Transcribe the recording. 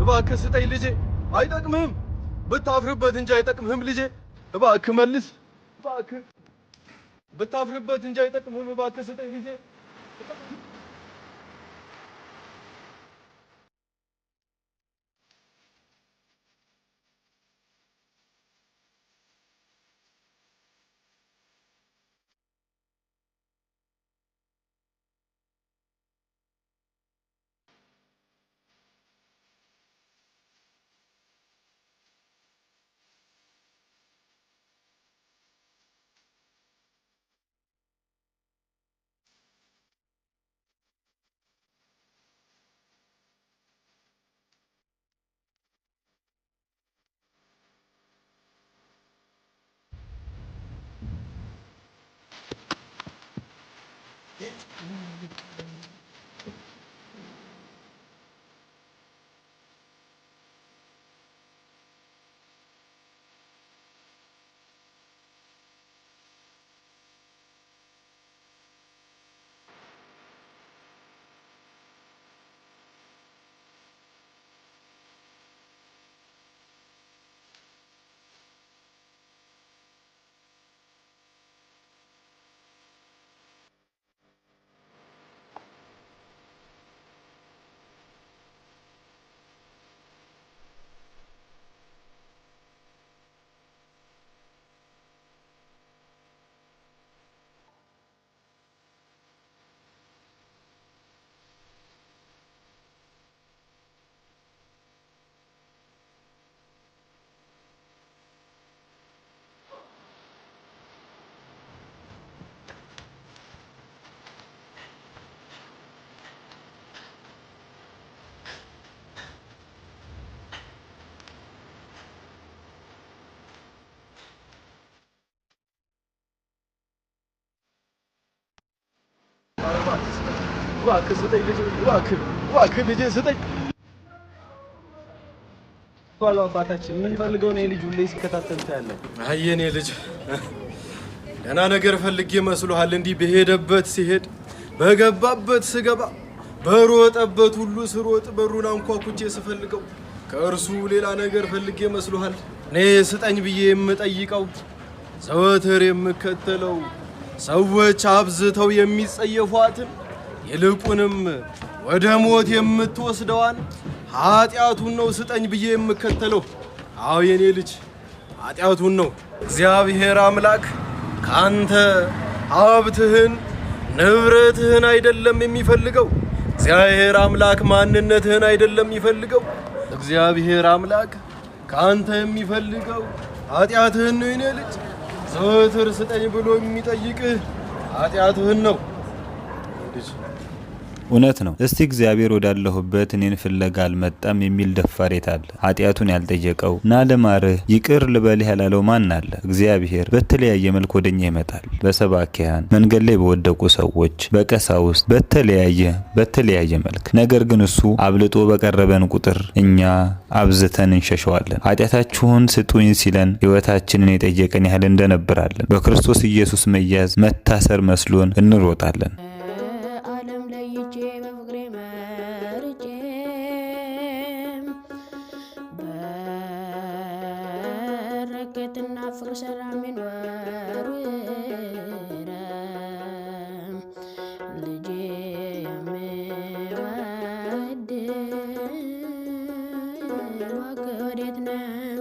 እባክህ ስጠኝ ልጄ። አይጠቅምህም። ብታፍርበት እንጂ አይጠቅምህም ልጄ። እባክህ መልስ። እባክህ ብታፍርበት እንጂ አይጠቅምህም። እባክህ ስጠኝ ልጄ። እባክህ ስጠኝ ልጄ። እባክህ ልጄ ስጠኝ። ኋላ አባታችን ምን ፈልገው ነው የልጁ ላይ ሲከታተል ታያለህ? አይ የኔ ልጅ ደህና ነገር ፈልጌ መስሎሃል? እንዲህ በሄደበት ሲሄድ በገባበት ስገባ በሮጠበት ሁሉ ስሮጥ በሩን አንኳኩቼ ስፈልገው ከእርሱ ሌላ ነገር ፈልጌ መስሎሃል? እኔ ስጠኝ ብዬ የምጠይቀው ዘወትር የምከተለው ሰዎች አብዝተው የሚጸየፏትን ይልቁንም ወደ ሞት የምትወስደዋን ኃጢአቱን ነው ስጠኝ ብዬ የምከተለው። አዎ የኔ ልጅ ኃጢአቱን ነው። እግዚአብሔር አምላክ ካንተ ሀብትህን ንብረትህን አይደለም የሚፈልገው። እግዚአብሔር አምላክ ማንነትህን አይደለም የሚፈልገው። እግዚአብሔር አምላክ ካንተ የሚፈልገው ኃጢአትህን ነው የኔ ልጅ። ዘወትር ስጠኝ ብሎ የሚጠይቅህ ኃጢአትህን ነው። እውነት ነው። እስቲ እግዚአብሔር ወዳለሁበት እኔን ፍለጋ አልመጣም የሚል ደፋር የት አለ? ኃጢአቱን ያልጠየቀው ና ልማርህ ይቅር ልበልህ ያላለው ማን አለ? እግዚአብሔር በተለያየ መልክ ወደኛ ይመጣል። በሰባኪያን መንገድ ላይ በወደቁ ሰዎች፣ በቀሳውስት በተለያየ መልክ። ነገር ግን እሱ አብልጦ በቀረበን ቁጥር እኛ አብዝተን እንሸሸዋለን። ኃጢአታችሁን ስጡኝ ሲለን ሕይወታችንን የጠየቀን ያህል እንደነበራለን። በክርስቶስ ኢየሱስ መያዝ መታሰር መስሎን እንሮጣለን። በረከትና ፍቅር ሰላም ይኖር ልጄ የምወድ እባክህ ወዴት ነህ?